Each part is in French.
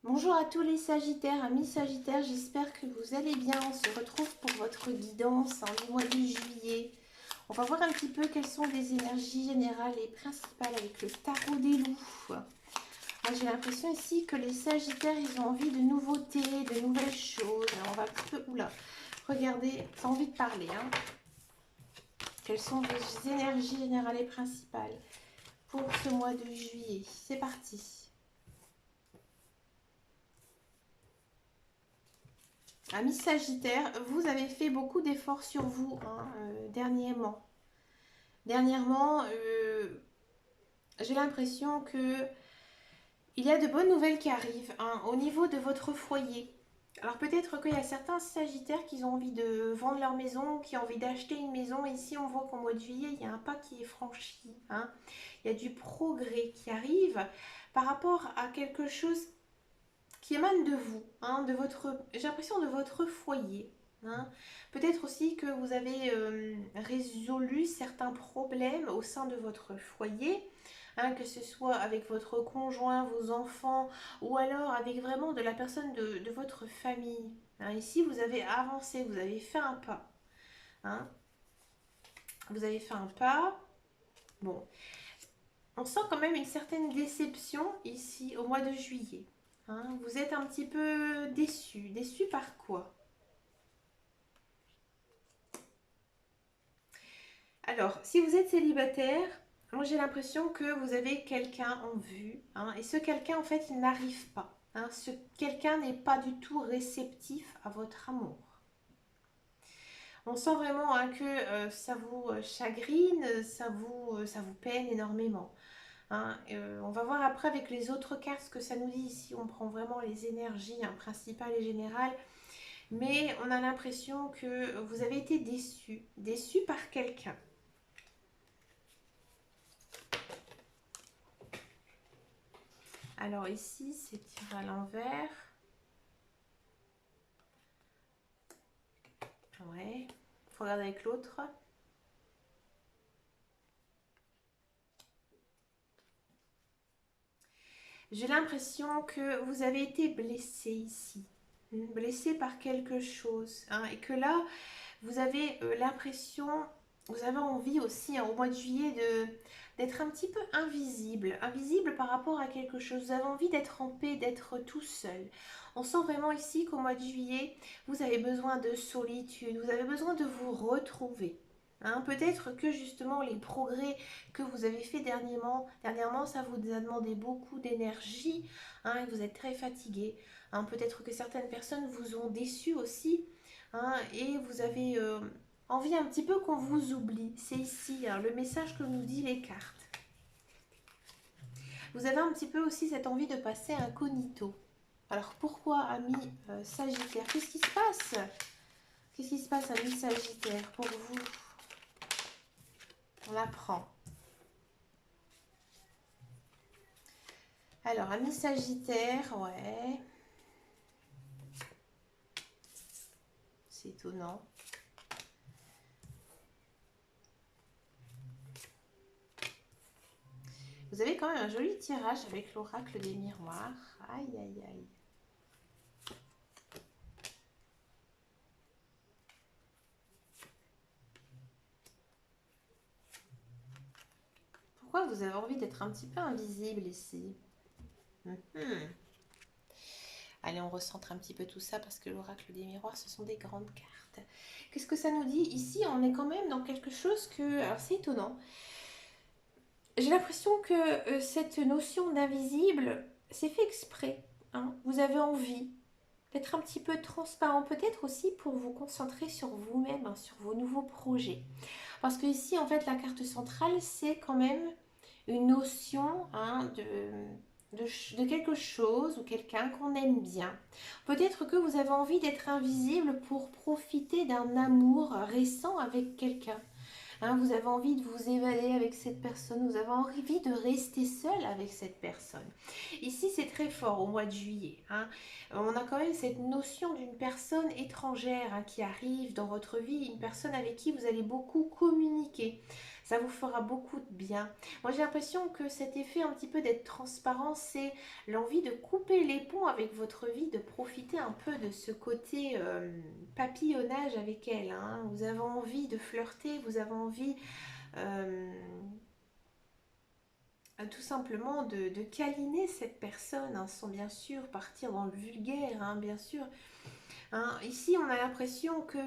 Bonjour à tous les Sagittaires, amis Sagittaires, j'espère que vous allez bien. On se retrouve pour votre guidance du mois de juillet. On va voir un petit peu quelles sont les énergies générales et principales avec le tarot des loups. Moi j'ai l'impression ici que les Sagittaires, ils ont envie de nouveautés, de nouvelles choses. Alors, on va un petit peu... Oula, regardez, ça a envie de parler. Quelles sont vos énergies générales et principales pour ce mois de juillet? C'est parti. Amis Sagittaire, vous avez fait beaucoup d'efforts sur vous dernièrement. J'ai l'impression que il y a de bonnes nouvelles qui arrivent au niveau de votre foyer. Alors peut-être qu'il y a certains Sagittaires qui ont envie de vendre leur maison, qui ont envie d'acheter une maison. Ici, on voit qu'au mois de juillet, il y a un pas qui est franchi. Il y a du progrès qui arrive par rapport à quelque chose qui émane de vous, j'ai l'impression de votre foyer. Peut-être aussi que vous avez résolu certains problèmes au sein de votre foyer, que ce soit avec votre conjoint, vos enfants, ou alors avec vraiment de la personne de votre famille. Ici, vous avez avancé, vous avez fait un pas. Vous avez fait un pas. Bon, on sent quand même une certaine déception ici au mois de juillet. Vous êtes un petit peu déçu. Déçu par quoi? Alors, si vous êtes célibataire, moi j'ai l'impression que vous avez quelqu'un en vue. Et ce quelqu'un, en fait, il n'arrive pas. Ce quelqu'un n'est pas du tout réceptif à votre amour. On sent vraiment que ça vous chagrine, ça vous peine énormément. On va voir après avec les autres cartes ce que ça nous dit ici. On prend vraiment les énergies principales et générales. Mais on a l'impression que vous avez été déçu. Déçu par quelqu'un. Alors ici, c'est tiré à l'envers. Ouais. Il faut regarder avec l'autre. J'ai l'impression que vous avez été blessé ici. Blessé par quelque chose. Et que là, vous avez l'impression, vous avez envie aussi au mois de juillet d'être un petit peu invisible. Invisible par rapport à quelque chose. Vous avez envie d'être en paix, d'être tout seul. On sent vraiment ici qu'au mois de juillet, vous avez besoin de solitude. Vous avez besoin de vous retrouver. Peut-être que justement les progrès que vous avez fait dernièrement, ça vous a demandé beaucoup d'énergie et vous êtes très fatigué. Peut-être que certaines personnes vous ont déçu aussi et vous avez envie un petit peu qu'on vous oublie. C'est ici le message que nous dit les cartes. Vous avez un petit peu aussi cette envie de passer incognito. Alors pourquoi, ami Sagittaire? Qu'est-ce qui se passe? Qu'est-ce qui se passe, ami Sagittaire, pour vous? On apprend. Alors, ami Sagittaire, ouais. C'est étonnant. Vous avez quand même un joli tirage avec l'oracle des miroirs. Aïe, aïe, aïe. Pourquoi vous avez envie d'être un petit peu invisible ici? Allez, on recentre un petit peu tout ça parce que l'oracle des miroirs, ce sont des grandes cartes. Qu'est-ce que ça nous dit? Ici, on est quand même dans quelque chose que... Alors, c'est étonnant. J'ai l'impression que cette notion d'invisible, c'est fait exprès. Vous avez envie d'être un petit peu transparent, peut-être aussi pour vous concentrer sur vous-même, sur vos nouveaux projets. Parce que ici, en fait, la carte centrale, c'est quand même une notion de quelque chose ou quelqu'un qu'on aime bien. Peut-être que vous avez envie d'être invisible pour profiter d'un amour récent avec quelqu'un. Vous avez envie de vous évader avec cette personne, vous avez envie de rester seul avec cette personne. Ici, c'est très fort au mois de juillet. On a quand même cette notion d'une personne étrangère qui arrive dans votre vie, une personne avec qui vous allez beaucoup communiquer. Ça vous fera beaucoup de bien. Moi, j'ai l'impression que cet effet un petit peu d'être transparent, c'est l'envie de couper les ponts avec votre vie, de profiter un peu de ce côté papillonnage avec elle, hein. Vous avez envie de flirter, vous avez envie euh, tout simplement de câliner cette personne, hein, sans bien sûr partir dans le vulgaire, hein, bien sûr. Hein, ici, on a l'impression que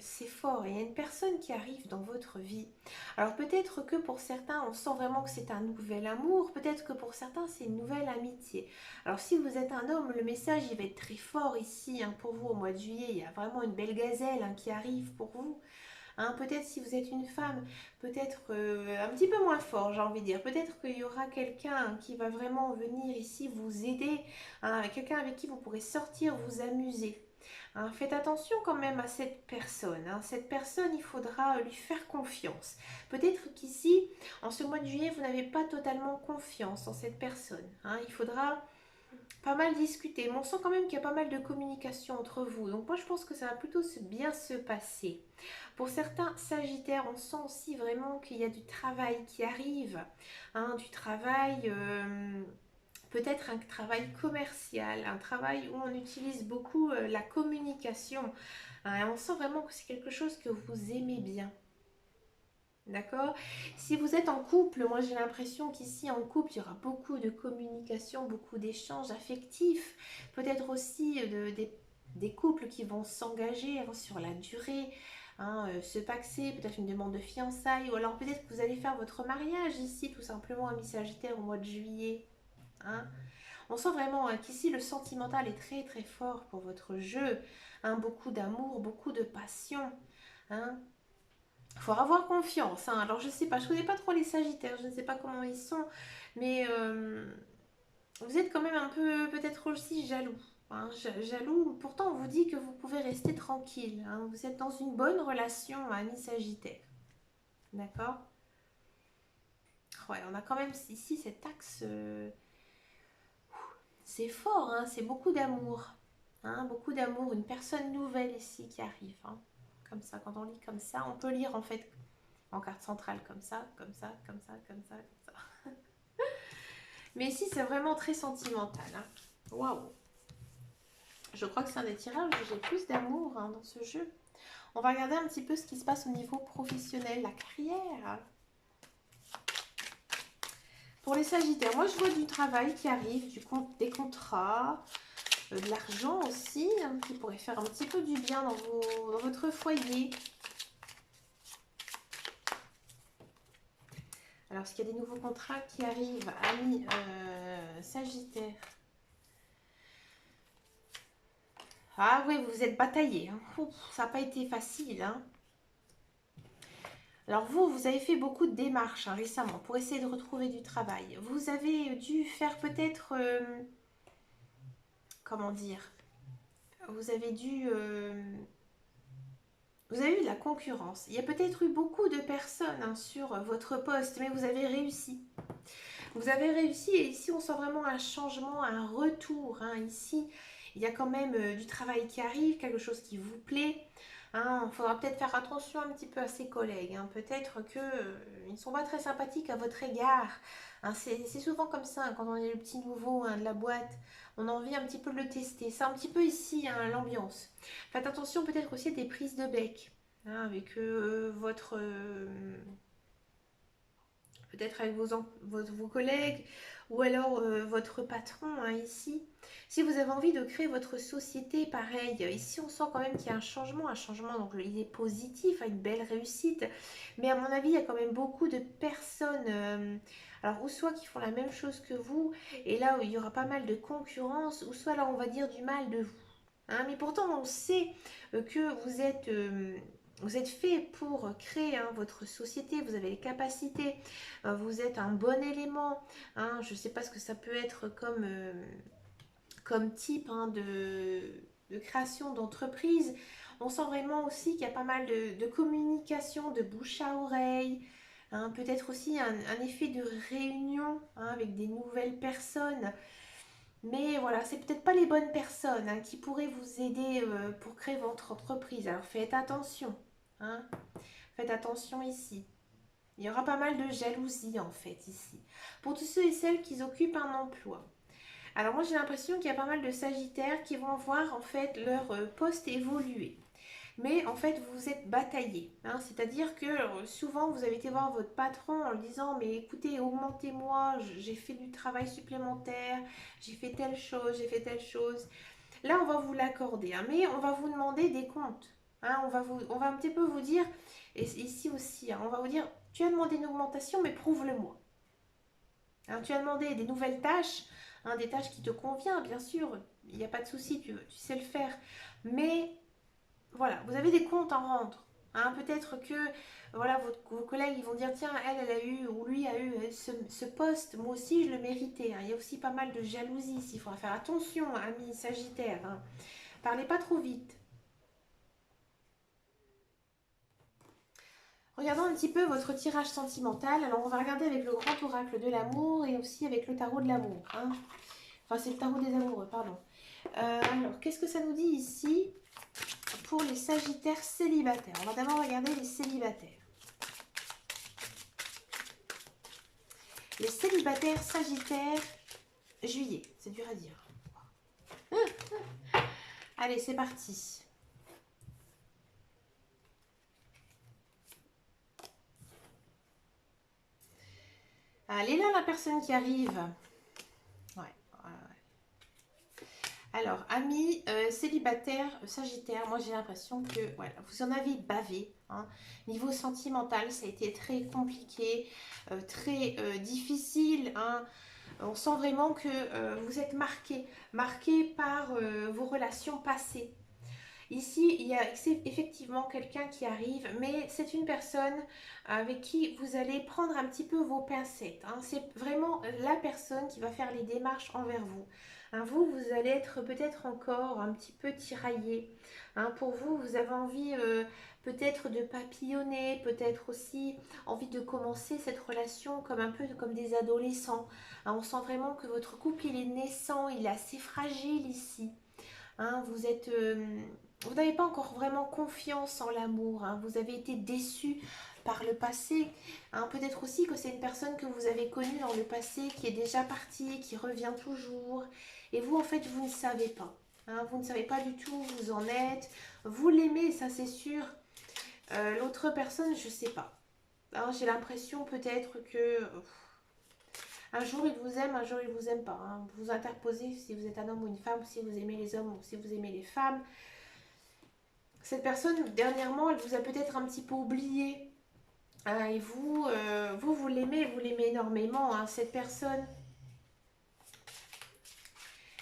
c'est fort, il y a une personne qui arrive dans votre vie. Alors peut-être que pour certains, on sent vraiment que c'est un nouvel amour, peut-être que pour certains, c'est une nouvelle amitié. Alors si vous êtes un homme, le message, il va être très fort ici, hein, pour vous au mois de juillet. Il y a vraiment une belle gazelle, hein, qui arrive pour vous. Hein, peut-être si vous êtes une femme, peut-être un petit peu moins fort, j'ai envie de dire. Peut-être qu'il y aura quelqu'un qui va vraiment venir ici vous aider, hein, quelqu'un avec qui vous pourrez sortir, vous amuser. Hein, faites attention quand même à cette personne, hein. Cette personne, il faudra lui faire confiance. Peut-être qu'ici, en ce mois de juillet, vous n'avez pas totalement confiance en cette personne, hein. Il faudra pas mal discuter. Mais on sent quand même qu'il y a pas mal de communication entre vous. Donc moi, je pense que ça va plutôt bien se passer. Pour certains Sagittaires, on sent aussi vraiment qu'il y a du travail qui arrive, hein, du travail, peut-être un travail commercial, un travail où on utilise beaucoup la communication, hein, et on sent vraiment que c'est quelque chose que vous aimez bien. D'accord? Si vous êtes en couple, moi j'ai l'impression qu'ici en couple, il y aura beaucoup de communication, beaucoup d'échanges affectifs. Peut-être aussi des couples qui vont s'engager, hein, sur la durée, hein, se paxer, peut-être une demande de fiançailles, ou alors peut-être que vous allez faire votre mariage ici, tout simplement, à mi-Sagittaire au mois de juillet. Hein. On sent vraiment, hein, qu'ici le sentimental est très très fort pour votre jeu. Hein, beaucoup d'amour, beaucoup de passion. Hein. Il faut avoir confiance, hein. Alors je sais pas, je connais pas trop les Sagittaires, je ne sais pas comment ils sont, mais vous êtes quand même un peu peut-être aussi jaloux, hein. Jaloux, pourtant on vous dit que vous pouvez rester tranquille, hein. Vous êtes dans une bonne relation, ami Sagittaire. D'accord? Ouais, on a quand même ici cet axe, c'est fort, hein, c'est beaucoup d'amour. Hein, beaucoup d'amour, une personne nouvelle ici qui arrive. Hein. Comme ça, quand on lit comme ça, on peut lire en fait en carte centrale comme ça, comme ça, comme ça, comme ça, comme ça. Mais ici, c'est vraiment très sentimental. Hein. Waouh! Je crois que c'est un des tirages où j'ai plus d'amour, hein, dans ce jeu. On va regarder un petit peu ce qui se passe au niveau professionnel, la carrière. Pour les Sagittaires, moi je vois du travail qui arrive, des contrats, de l'argent aussi, hein, qui pourrait faire un petit peu du bien dans votre foyer. Alors, est-ce qu'il y a des nouveaux contrats qui arrivent, amis Sagittaire? Ah oui, vous vous êtes bataillé. Hein. Ouf, ça n'a pas été facile. Hein. Alors vous avez fait beaucoup de démarches, hein, récemment pour essayer de retrouver du travail. Vous avez dû faire peut-être, comment dire, vous avez dû, vous avez eu de la concurrence. Il y a peut-être eu beaucoup de personnes, hein, sur votre poste, mais vous avez réussi. Vous avez réussi et ici on sent vraiment un changement, un retour. Hein. Ici, il y a quand même du travail qui arrive, quelque chose qui vous plaît. Hein. Il faudra peut-être faire attention un petit peu à ses collègues. Hein. Peut-être qu'ils ne sont pas très sympathiques à votre égard. Hein. C'est souvent comme ça, hein, quand on est le petit nouveau, hein, de la boîte. On a envie un petit peu de le tester. C'est un petit peu ici, hein, l'ambiance. Faites attention peut-être aussi à des prises de bec. Hein, avec votre... peut-être avec vos collègues ou alors votre patron, hein, ici. Si vous avez envie de créer votre société, pareil, ici on sent quand même qu'il y a un changement, donc il est positif, hein, une belle réussite, mais à mon avis il y a quand même beaucoup de personnes, alors ou soit qui font la même chose que vous, et là où il y aura pas mal de concurrence, ou soit là on va dire du mal de vous. Hein, mais pourtant on sait que vous êtes fait pour créer, hein, votre société, vous avez les capacités, vous êtes un bon élément. Hein, je ne sais pas ce que ça peut être comme type, hein, de création d'entreprise. On sent vraiment aussi qu'il y a pas mal de communication, de bouche à oreille. Hein, peut-être aussi un effet de réunion, hein, avec des nouvelles personnes. Mais voilà, c'est peut-être pas les bonnes personnes, hein, qui pourraient vous aider pour créer votre entreprise. Alors faites attention. Hein. Faites attention ici. Il y aura pas mal de jalousie en fait ici. Pour tous ceux et celles qui occupent un emploi. Alors moi j'ai l'impression qu'il y a pas mal de sagittaires qui vont voir en fait leur poste évoluer. Mais en fait vous vous êtes bataillé, hein. C'est-à-dire que souvent vous avez été voir votre patron en lui disant mais écoutez augmentez-moi, j'ai fait du travail supplémentaire, j'ai fait telle chose, j'ai fait telle chose. Là on va vous l'accorder, hein, mais on va vous demander des comptes. Hein, on va un petit peu vous dire, et ici aussi, hein, on va vous dire tu as demandé une augmentation mais prouve-le-moi. Hein, tu as demandé des nouvelles tâches, hein, des tâches qui te conviennent bien sûr, il n'y a pas de souci, tu sais le faire, mais voilà, vous avez des comptes à rendre. Hein, peut-être que voilà, vos collègues ils vont dire tiens, elle a eu, ou lui a eu ce poste, moi aussi je le méritais. Hein. Il y a aussi pas mal de jalousie ici, il faudra faire attention, amis Sagittaire. Hein. Parlez pas trop vite. Regardons un petit peu votre tirage sentimental. Alors on va regarder avec le grand oracle de l'amour et aussi avec le tarot de l'amour. Hein. Enfin c'est le tarot des amoureux, pardon. Alors qu'est-ce que ça nous dit ici pour les Sagittaires célibataires? On va d'abord regarder les célibataires. Les célibataires Sagittaires, juillet, c'est dur à dire. Allez, c'est parti. Allez là, la personne qui arrive. Ouais. Alors, amis célibataires Sagittaire, moi j'ai l'impression que voilà, vous en avez bavé. Hein. Niveau sentimental, ça a été très compliqué, très difficile. Hein. On sent vraiment que vous êtes marqué par vos relations passées. Ici, il y a effectivement quelqu'un qui arrive, mais c'est une personne avec qui vous allez prendre un petit peu vos pincettes. Hein. C'est vraiment la personne qui va faire les démarches envers vous. Hein, vous allez être peut-être encore un petit peu tiraillé. Hein, pour vous, vous avez envie peut-être de papillonner, peut-être aussi envie de commencer cette relation comme un peu comme des adolescents. Hein, on sent vraiment que votre couple, il est naissant, il est assez fragile ici. Hein, vous n'avez pas encore vraiment confiance en l'amour. Hein, vous avez été déçu par le passé. Hein, peut-être aussi que c'est une personne que vous avez connue dans le passé qui est déjà partie, qui revient toujours. Et vous, en fait, vous ne savez pas. Hein, vous ne savez pas du tout où vous en êtes. Vous l'aimez, ça c'est sûr. L'autre personne, je ne sais pas. Hein, j'ai l'impression peut-être que un jour il vous aime, un jour il vous aime pas. Hein. Vous interposez si vous êtes un homme ou une femme, si vous aimez les hommes ou si vous aimez les femmes. Cette personne, dernièrement, elle vous a peut-être un petit peu oublié. Hein, et vous l'aimez énormément. Hein. Cette personne,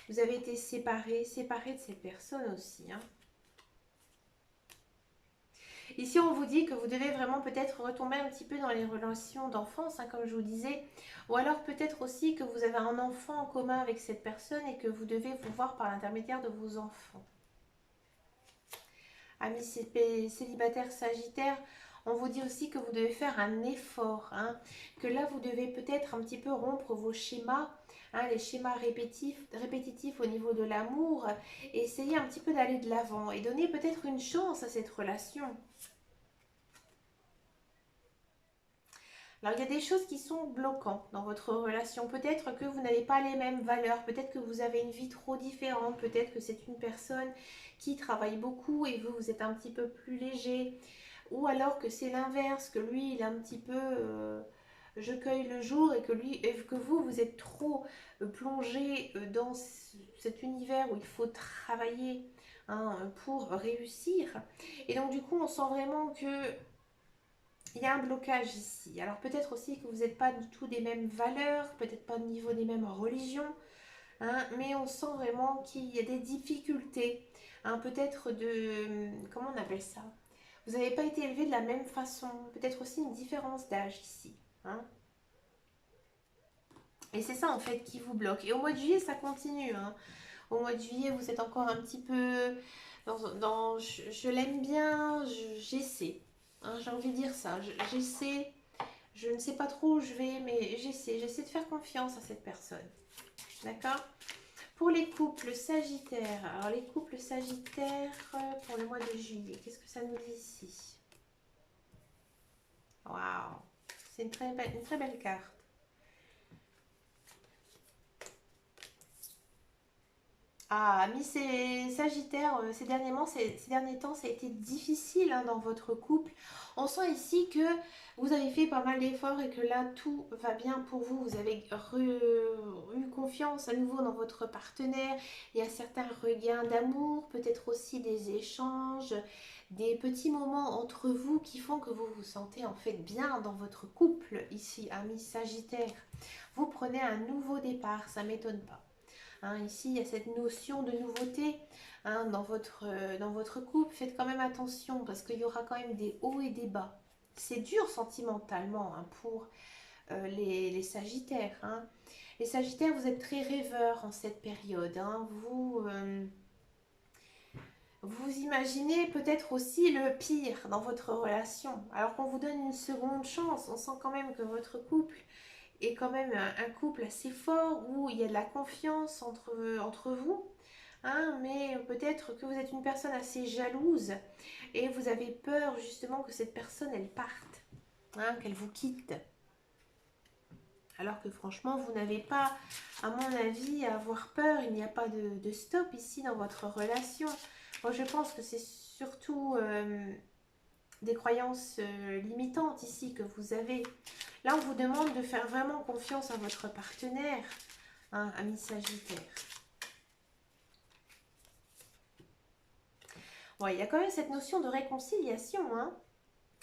vous avez été séparé de cette personne aussi. Hein. Ici, on vous dit que vous devez vraiment peut-être retomber un petit peu dans les relations d'enfance, hein, comme je vous disais. Ou alors peut-être aussi que vous avez un enfant en commun avec cette personne et que vous devez vous voir par l'intermédiaire de vos enfants. Amis célibataires Sagittaires, on vous dit aussi que vous devez faire un effort, hein, que là vous devez peut-être un petit peu rompre vos schémas, hein, les schémas répétitifs au niveau de l'amour, et essayer un petit peu d'aller de l'avant et donner peut-être une chance à cette relation. Alors il y a des choses qui sont bloquantes dans votre relation. Peut-être que vous n'avez pas les mêmes valeurs, peut-être que vous avez une vie trop différente, peut-être que c'est une personne qui travaille beaucoup et vous, vous êtes un petit peu plus léger. Ou alors que c'est l'inverse, que lui, il est un petit peu je cueille le jour et que vous, vous êtes trop plongé dans cet univers où il faut travailler, hein, pour réussir. Et donc du coup, on sent vraiment que il y a un blocage ici. Alors peut-être aussi que vous n'êtes pas du tout des mêmes valeurs, peut-être pas au niveau des mêmes religions, hein, mais on sent vraiment qu'il y a des difficultés, hein, peut-être de... Comment on appelle ça? Vous n'avez pas été élevé de la même façon, peut-être aussi une différence d'âge ici. Hein. Et c'est ça en fait qui vous bloque. Et au mois de juillet, ça continue. Hein. Au mois de juillet, vous êtes encore un petit peu dans je l'aime bien, j'essaie. Hein, j'ai envie de dire ça. J'essaie. Je ne sais pas trop où je vais, mais j'essaie de faire confiance à cette personne. D'accord? Pour les couples sagittaires, alors les couples sagittaires pour le mois de juillet, qu'est-ce que ça nous dit ici? Waouh! C'est une très belle carte. Ah, amis Sagittaire, ces derniers temps, ça a été difficile hein, dans votre couple. On sent ici que vous avez fait pas mal d'efforts et que là, tout va bien pour vous. Vous avez eu confiance à nouveau dans votre partenaire. Il y a certains regains d'amour, peut-être aussi des échanges, des petits moments entre vous qui font que vous vous sentez en fait bien dans votre couple ici, amis Sagittaire. Vous prenez un nouveau départ, ça m'étonne pas. Hein, ici, il y a cette notion de nouveauté hein, dans votre couple. Faites quand même attention parce qu'il y aura quand même des hauts et des bas. C'est dur sentimentalement hein, pour les Sagittaires. Hein. Les Sagittaires, vous êtes très rêveurs en cette période. Hein. Vous imaginez peut-être aussi le pire dans votre relation. Alors qu'on vous donne une seconde chance, on sent quand même que votre couple est quand même un couple assez fort où il y a de la confiance entre vous. Hein, mais peut-être que vous êtes une personne assez jalouse et vous avez peur justement que cette personne elle parte, hein, qu'elle vous quitte. Alors que franchement, vous n'avez pas, à mon avis, à avoir peur. Il n'y a pas de stop ici dans votre relation. Moi, je pense que c'est surtout des croyances limitantes ici que vous avez. Là, on vous demande de faire vraiment confiance à votre partenaire, hein, ami Sagittaire. Ouais, il y a quand même cette notion de réconciliation. Hein.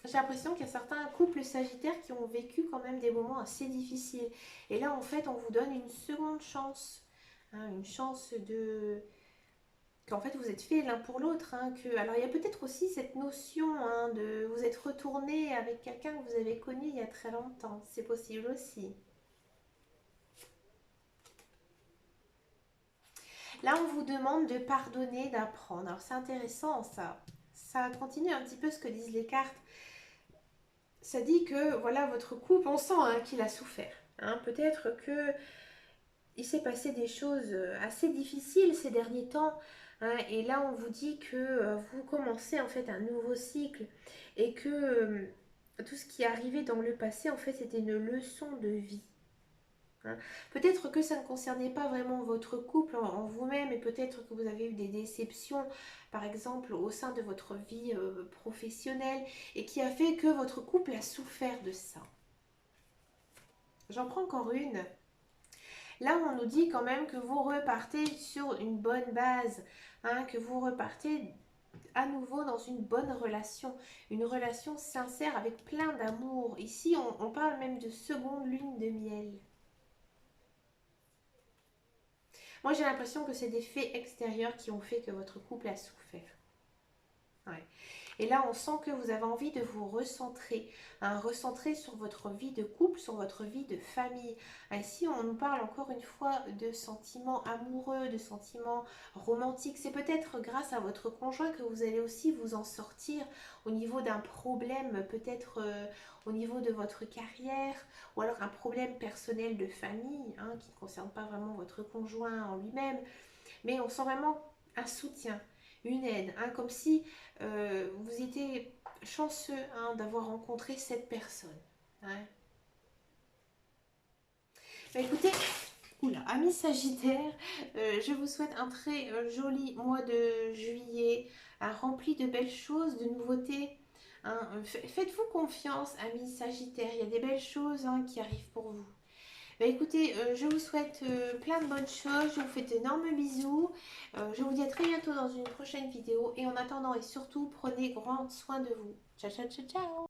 J'ai l'impression qu'il y a certains couples sagittaires qui ont vécu quand même des moments assez difficiles. Et là, en fait, on vous donne une seconde chance. Hein, une chance de qu'en fait vous êtes faits l'un pour l'autre. Hein, alors il y a peut-être aussi cette notion hein, de vous être retourné avec quelqu'un que vous avez connu il y a très longtemps. C'est possible aussi. Là, on vous demande de pardonner, d'apprendre. Alors c'est intéressant ça. Ça continue un petit peu ce que disent les cartes. Ça dit que voilà votre couple, on sent hein, qu'il a souffert. Hein. Peut-être que il s'est passé des choses assez difficiles ces derniers temps. Hein, et là, on vous dit que vous commencez en fait un nouveau cycle et que tout ce qui est arrivé dans le passé, en fait, c'était une leçon de vie. Hein. Peut-être que ça ne concernait pas vraiment votre couple en vous-même et peut-être que vous avez eu des déceptions, par exemple, au sein de votre vie professionnelle et qui a fait que votre couple a souffert de ça. J'en prends encore une. Là, on nous dit quand même que vous repartez sur une bonne base, hein, que vous repartez à nouveau dans une relation sincère avec plein d'amour. Ici, on parle même de seconde lune de miel. Moi, j'ai l'impression que c'est des faits extérieurs qui ont fait que votre couple a souffert. Ouais. Et là, on sent que vous avez envie de vous recentrer, hein, recentrer sur votre vie de couple, sur votre vie de famille. Ici, on nous parle encore une fois de sentiments amoureux, de sentiments romantiques. C'est peut-être grâce à votre conjoint que vous allez aussi vous en sortir au niveau d'un problème, peut-être au niveau de votre carrière, ou alors un problème personnel de famille, hein, qui ne concerne pas vraiment votre conjoint en lui-même. Mais on sent vraiment un soutien, une aide, hein, comme si vous étiez chanceux hein, d'avoir rencontré cette personne. Hein. Bah, écoutez, oula, amis Sagittaire, je vous souhaite un très joli mois de juillet, rempli de belles choses, de nouveautés. Hein. Faites-vous confiance, amis Sagittaire, il y a des belles choses hein, qui arrivent pour vous. Bah écoutez, je vous souhaite plein de bonnes choses, je vous fais d'énormes bisous, je vous dis à très bientôt dans une prochaine vidéo et en attendant et surtout prenez grand soin de vous. Ciao ciao ciao ciao.